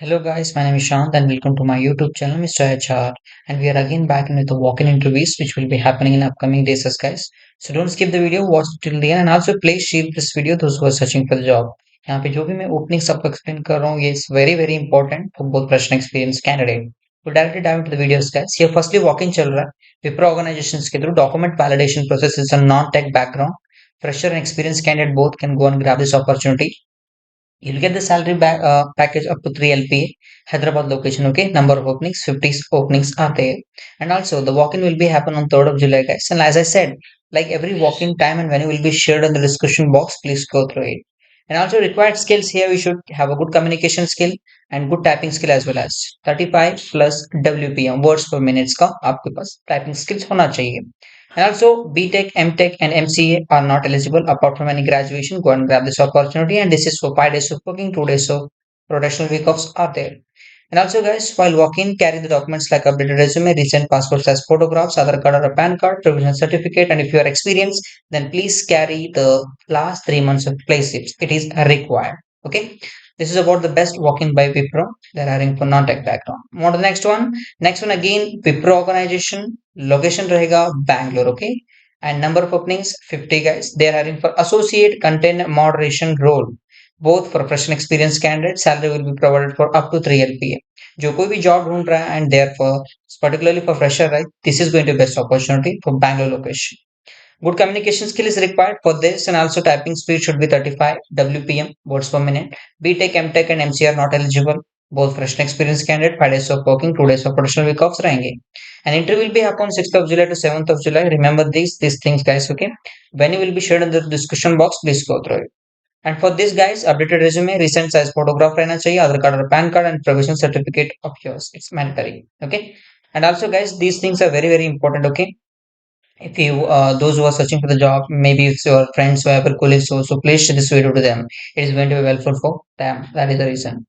Hello guys, my name is Shant and welcome to my YouTube channel Mr. HR, and we are again back with the walk-in interviews which will be happening in upcoming days as guys. So don't skip the video, watch it till the end and also please share this video those who are searching for the job. यहाँ पे जो भी मैं opening सबको explain कर रहा हूँ ये is very very important for both professional experience candidate. तो directly dive into the videos guys. ये फर्स्टली वॉक इन चल रहा है विप्रो ऑर्गेनाइजेशंस के थ्रू. Document validation process is a non tech background. Fresher and experienced candidate both can go and grab this opportunity. You'll get the salary package up to 3 LPA. Hyderabad location, okay? Number of openings, 50 openings are there. And also, the walk-in will be happen on 3rd of July, guys. And as I said, like every walk-in time and venue will be shared in the discussion box. Please go through it. And also required skills here, we should have a good communication skill and good typing skill as well as 35 plus WPM words per minutes का आपके पास typing skills होना चाहिए. And also, BTech, MTech, and MCA are not eligible apart from any graduation. Go and grab this opportunity. And this is for 5 days of working, 2 days of rotational week offs are there. And also, guys, while walking, carry the documents like updated resume, recent passport size photographs, Aadhaar card or a PAN card, provisional certificate. And if you are experienced, then please carry the last 3 months of play slips. It is required. Okay. This is about the best walk-in by Wipro. They're hiring for non-tech background. Move on to the next one. Next one again, Wipro organization. Location rahega Bangalore, okay? And number of openings 50 guys. They are hiring for associate content moderation role. Both for fresh and experienced candidates, salary will be provided for up to 3 LPA. जो कोई भी job ढूंढ रहा है and therefore particularly for fresher, right? This is going to be best opportunity for Bangalore location. Good communication skill is required for this, and also typing speed should be 35 WPM words per minute. BTech, MTech, and MC are not eligible. Both fresh and experienced candidate, 5 days of working, 2 days of professional week offs रहेंगे. An interview will be happen 6th of July to 7th of July. Remember these things, guys. Okay. When you will be shared in the discussion box, please go through it. And for this, guys, updated resume, recent size photograph रहना चाहिए, Aadhaar card or PAN card, and provisional certificate of yours. It's mandatory. Okay. And also, guys, these things are very very important. Okay. If you those who are searching for the job, maybe it's your friends, whoever colleagues, so please share this video to them. It is going to be helpful for them. That is the reason.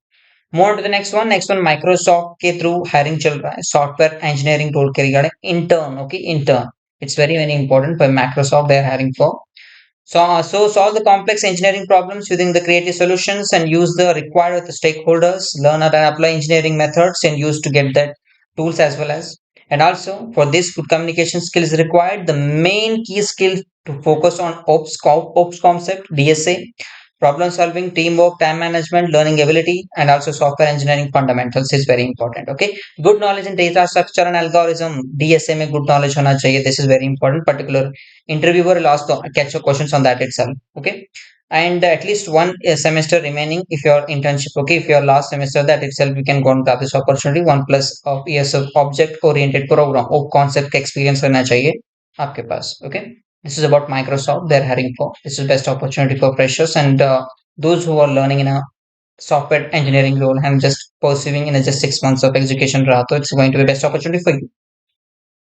More to the next one. Next one, Microsoft के through hiring चल रहा है. Software engineering role के regarding intern. Okay, intern. It's very very important for Microsoft. They are hiring for. So solve the complex engineering problems using the creative solutions and use the required with the stakeholders, learn and apply engineering methods and use to get that tools as well as. And also for this good communication skills required. The main key skill to focus on ops concept, DSA, problem solving, teamwork, time management, learning ability, and also software engineering fundamentals is very important. Okay, good knowledge in data structure and algorithm, DSA में good knowledge होना चाहिए. This is very important. Particular interviewer will ask catch your questions on that itself. Okay, and at least one semester remaining if your internship. Okay, if your last semester that itself you can go and grab this opportunity. 1+ of years of object oriented program or concept का experience रहना चाहिए आपके पास. Okay, this is about Microsoft. They're hiring for. This is best opportunity for freshers and those who are learning in a software engineering role and just pursuing in a just 6 months of education. Rato, it's going to be best opportunity for you.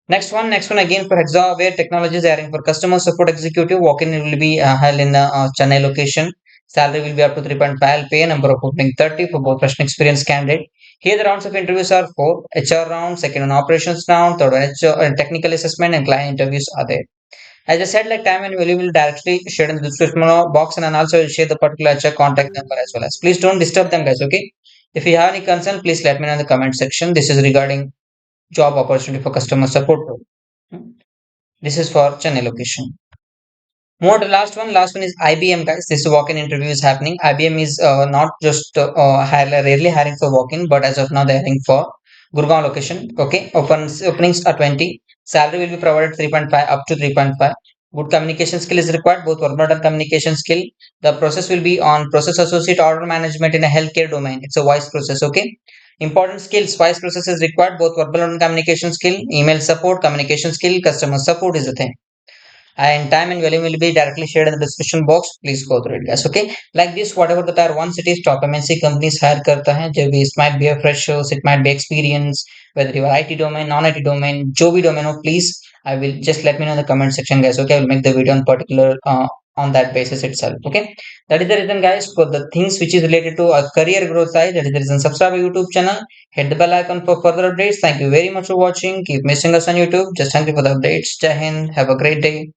Next one again for Hexa, where technology is hiring for customer support executive. Walk-in will be held in Chennai location. Salary will be up to 3.5 LPA. Number of opening 30 for both fresh and experienced candidate. Here the rounds of interviews are 4 HR round, second one operations round, third one HR, technical assessment, and client interviews are there. As I said, like time and value will directly share in the description box, and also will share the particular HR contact number as well as. Please don't disturb them, guys. Okay. If you have any concern, please let me know in the comment section. This is regarding job opportunity for customer support role. This is for Chennai location. More to the last one. Last one is IBM, guys. This walk-in interview is happening. IBM is not just rarely hiring for walk-in, but as of now they're hiring for Gurgaon location. Okay, openings are 20. Salary will be provided 3.5 up to 3.5. Good communication skill is required, both verbal and communication skill. The process will be on process associate order management in a healthcare domain. It's a voice process. Okay. Important skills, voice process is required, both verbal and communication skill, email support, communication skill, customer support is the thing. And time and value will be directly shared in the description box. Please go through it, guys. Okay, like this, whatever the tier 1 cities top MNC companies hire करता है, जब it might be a freshers, it might be experience, whether you are IT domain, non-IT domain, जो भी domain हो, please I will just let me know in the comment section, guys. Okay, I will make the video on particular on that basis itself. Okay, that is the reason, guys, for the things which is related to our career growth side. That is the reason. Subscribe our YouTube channel, hit the bell icon for further updates. Thank you very much for watching. Keep missing us on YouTube. Just thank you for the updates. Jai Hind. Have a great day.